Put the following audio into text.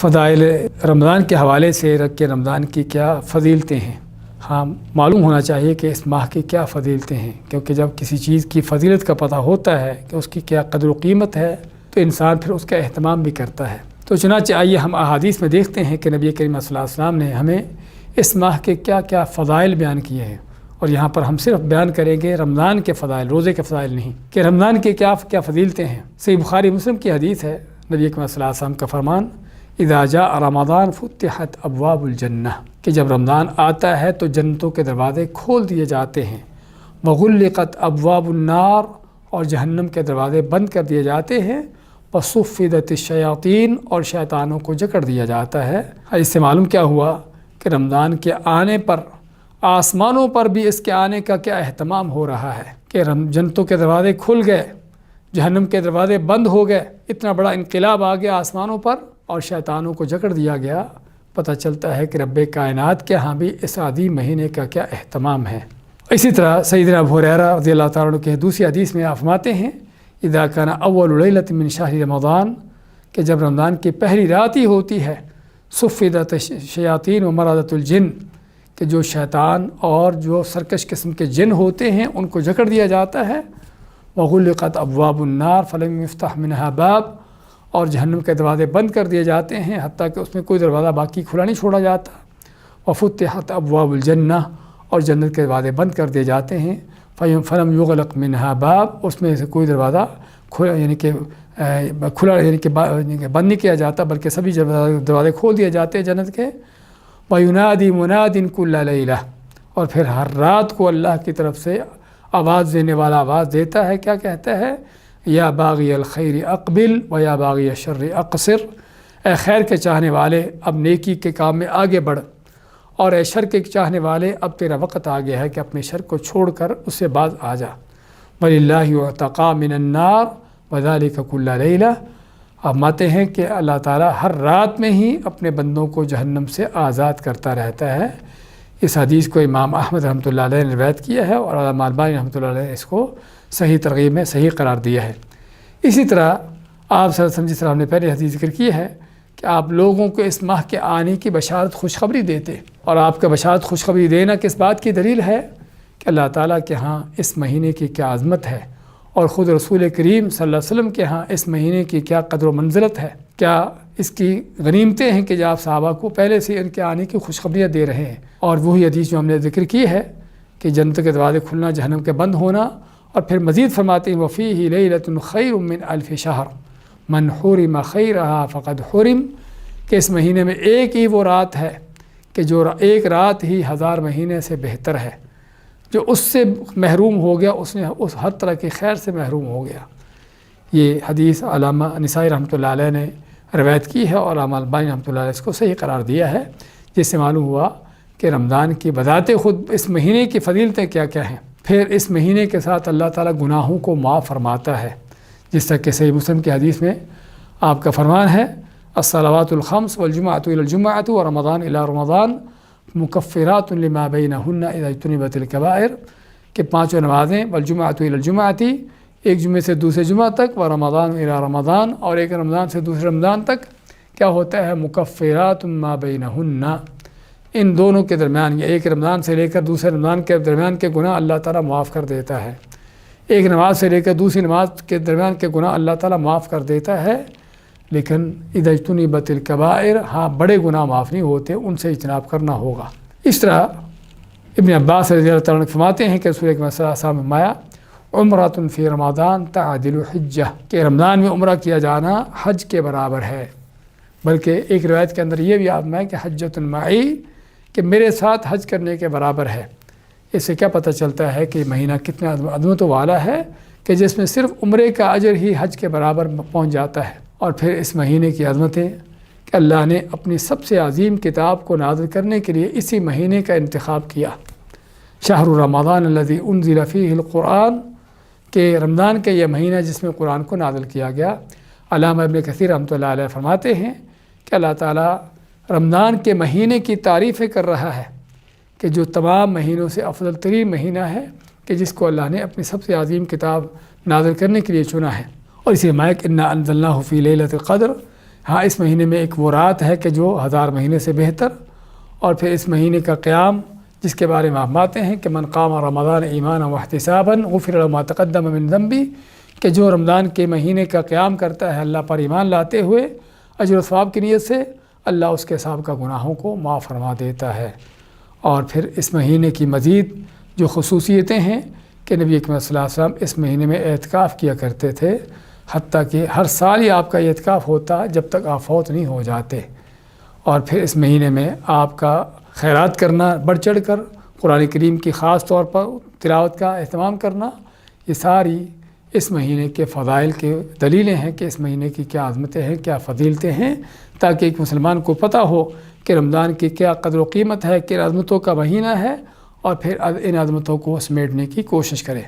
فضائل رمضان کے حوالے سے کہ رمضان کی کیا فضیلتیں ہیں، ہاں معلوم ہونا چاہیے کہ اس ماہ کی کیا فضیلتیں ہیں، کیونکہ جب کسی چیز کی فضیلت کا پتہ ہوتا ہے کہ اس کی کیا قدر و قیمت ہے تو انسان پھر اس کا اہتمام بھی کرتا ہے۔ تو چنانچہ آئیے ہم احادیث میں دیکھتے ہیں کہ نبی کریم صلی اللہ علیہ وسلم نے ہمیں اس ماہ کے کیا کیا فضائل بیان کیے ہیں، اور یہاں پر ہم صرف بیان کریں گے رمضان کے فضائل، روزے کے فضائل نہیں، کہ رمضان کے کیا کیا فضیلتیں ہیں۔ صحیح بخاری مسلم کی حدیث ہے، نبی کریم صلی اللہ علیہ وسلم کا فرمان اذا جاء رمضان فتحت ابواب الجنہ، کہ جب رمضان آتا ہے تو جنتوں کے دروازے کھول دیے جاتے ہیں، وغلقت ابواب النار، اور جہنم کے دروازے بند کر دیے جاتے ہیں، وصفدت الشیاطین، اور شیطانوں کو جکڑ دیا جاتا ہے۔ اس سے معلوم کیا ہوا کہ رمضان کے آنے پر آسمانوں پر بھی اس کے آنے کا کیا اہتمام ہو رہا ہے کہ جنتوں کے دروازے کھل گئے، جہنم کے دروازے بند ہو گئے، اتنا بڑا انقلاب آ گیا آسمانوں پر اور شیطانوں کو جکڑ دیا گیا۔ پتہ چلتا ہے کہ رب کائنات کے ہاں بھی اس عظیم مہینے کا کیا اہتمام ہے۔ اسی طرح سیدنا ابو ہریرہ رضی اللہ تعالیٰ عنہ کے دوسری حدیث میں آپ فرماتے ہیں اذا کان اول لیلۃ من شہر رمضان، کہ جب رمضان کی پہلی رات ہی ہوتی ہے، صفدت الشیاطین و مرادت الجن، کہ جو شیطان اور جو سرکش قسم کے جن ہوتے ہیں ان کو جکڑ دیا جاتا ہے، وغلقت ابواب النار فلم یفتح منہا باب، اور جہنم کے دروازے بند کر دیے جاتے ہیں حتیٰ کہ اس میں کوئی دروازہ باقی کھلا نہیں چھوڑا جاتا، وفتحت ابواب الجنہ، اور جنت کے دروازے بند کر دیے جاتے ہیں، فلم یغلق منہا باب، اس میں سے کوئی دروازہ کھلا یعنی کہ بند نہیں کیا جاتا بلکہ سبھی دروازے کھول دیے جاتے ہیں جنت کے۔ وَيُنَادِي مُنَادٍ كُلَّ لَيْلَةٍ، اور پھر ہر رات کو اللہ کی طرف سے آواز دینے والا آواز دیتا ہے، کیا کہتا ہے؟ یا باغی الخیر اقبل و یا باغی الشر اقصر، اے خیر کے چاہنے والے اب نیکی کے کام میں آگے بڑھ، اور اے شر کے چاہنے والے اب تیرا وقت آ گیا ہے کہ اپنے شر کو چھوڑ کر اس سے باز آ جا۔ وَلِلَّهِ عُتَقَاء مِنَ النَّارِ وَذَلِكَ كُلَّ لَيْلَةٍ، اب ماتے ہیں کہ اللہ تعالیٰ ہر رات میں ہی اپنے بندوں کو جہنم سے آزاد کرتا رہتا ہے۔ اس حدیث کو امام احمد رحمۃ اللہ علیہ نے روایت کیا ہے، اور علامہ البانی رحمۃ اللہ علیہ نے اس کو صحیح ترغیب میں صحیح قرار دیا ہے۔ اسی طرح آپ صلی اللہ علیہ وسلم نے پہلے حدیث ذکر کی ہے کہ آپ لوگوں کو اس ماہ کے آنے کی بشارت خوشخبری دیتے، اور آپ کا بشارت خوشخبری دینا کس بات کی دلیل ہے کہ اللہ تعالیٰ کے ہاں اس مہینے کی کیا عظمت ہے، اور خود رسول کریم صلی اللہ علیہ وسلم کے ہاں اس مہینے کی کیا قدر و منزلت ہے، کیا اس کی غنیمتیں ہیں کہ جو آپ صحابہ کو پہلے سے ان کے آنے کی خوشخبریاں دے رہے ہیں۔ اور وہی حدیث جو ہم نے ذکر کی ہے کہ جنت کے دروازے کھلنا، جہنم کے بند ہونا، اور پھر مزید فرماتے ہیں وَفِيهِ لَيْلَةٌ خَيْرٌ مِّنْ أَلْفِ شَهْرٍ مَنْ حُرِمَ خَيْرَهَا فَقَدْ حُرِمَ، کہ اس مہینے میں ایک ہی وہ رات ہے کہ جو ایک رات ہی 1000 مہینے سے بہتر ہے، جو اس سے محروم ہو گیا اس نے اس ہر طرح کی خیر سے محروم ہو گیا۔ یہ حدیث علامہ نسائی رحمۃ اللہ علیہ نے روایت کی ہے، اور علامہ البانی رحمۃ اللہ علیہ اس کو صحیح قرار دیا ہے، جس سے معلوم ہوا کہ رمضان کی بذات خود اس مہینے کی فضیلتیں کیا کیا ہیں۔ پھر اس مہینے کے ساتھ اللہ تعالیٰ گناہوں کو معاف فرماتا ہے، جس طرح کہ صحیح مسلم کی حدیث میں آپ کا فرمان ہے الصلوات الخمس والجمعۃ الی الجمعۃ ورمضان الی رمضان مکفرات لما بینہن اذا اجتنبت الکبائر، کہ 5 نمازیں والجمعۃ الی الجمعۃ، ایک جمعے سے دوسرے جمعہ تک، ورمضان الی رمضان، اور ایک رمضان سے دوسرے رمضان تک کیا ہوتا ہے؟ مکفرات ما بینہن، ان دونوں کے درمیان، یا ایک رمضان سے لے کر دوسرے رمضان کے درمیان کے گناہ اللہ تعالیٰ معاف کر دیتا ہے، ایک نماز سے لے کر دوسری نماز کے درمیان کے گناہ اللہ تعالیٰ معاف کر دیتا ہے، لیکن اذا اجتنبت الکبائر، ہاں بڑے گناہ معاف نہیں ہوتے، ان سے اجتناب کرنا ہوگا۔ اس طرح ابن عباس رضی اللہ تعالیٰ عنہ فرماتے ہیں کہ رسول اکرم صلی اللہ علیہ وسلم فرمایا عمرۃ فی رمضان تعدل حجہ، کہ رمضان میں عمرہ کیا جانا حج کے برابر ہے، بلکہ ایک روایت کے اندر یہ بھی آمد ہے کہ حجۃ معی، کہ میرے ساتھ حج کرنے کے برابر ہے۔ اس سے کیا پتہ چلتا ہے کہ یہ مہینہ کتنا عظمت والا ہے کہ جس میں صرف عمرے کا اجر ہی حج کے برابر پہنچ جاتا ہے۔ اور پھر اس مہینے کی عظمتیں کہ اللہ نے اپنی سب سے عظیم کتاب کو نازل کرنے کے لیے اسی مہینے کا انتخاب کیا، شہر رمضان الذی انزل فیہ القرآن، کہ رمضان کا یہ مہینہ جس میں قرآن کو نازل کیا گیا۔ علامہ ابن کثیر رحمۃ اللہ علیہ فرماتے ہیں کہ اللہ تعالیٰ رمضان کے مہینے کی تعریفیں کر رہا ہے کہ جو تمام مہینوں سے افضل ترین مہینہ ہے، کہ جس کو اللہ نے اپنی سب سے عظیم کتاب نازل کرنے کے لیے چنا ہے۔ اور اسی مائک انا انزلناہ فی لیلۃ القدر، ہاں اس مہینے میں ایک وہ رات ہے کہ جو 1000 مہینے سے بہتر، اور پھر اس مہینے کا قیام جس کے بارے میں آپ باتیں ہیں کہ من قام رمضان ایمانا واحتسابا غفر له ما تقدم من ذنبی، کہ جو رمضان کے مہینے کا قیام کرتا ہے اللہ پر ایمان لاتے ہوئے اجر و ثواب کی نیت سے، اللہ اس کے سابقہ گناہوں کو معاف فرما دیتا ہے۔ اور پھر اس مہینے کی مزید جو خصوصیتیں ہیں کہ نبی اکرم صلی اللہ علیہ وسلم اس مہینے میں اعتکاف کیا کرتے تھے، حتیٰ کہ ہر سال ہی آپ کا اعتکاف ہوتا جب تک آپ فوت نہیں ہو جاتے۔ اور پھر اس مہینے میں آپ کا خیرات کرنا بڑھ چڑھ کر، قرآن کریم کی خاص طور پر تلاوت کا اہتمام کرنا، یہ ساری اس مہینے کے فضائل کے دلیلیں ہیں کہ اس مہینے کی کیا عظمتیں ہیں، کیا فضیلتیں ہیں، تاکہ ایک مسلمان کو پتہ ہو کہ رمضان کی کیا قدر و قیمت ہے، کن عظمتوں کا مہینہ ہے، اور پھر ان عظمتوں کو سمیٹنے کی کوشش کرے۔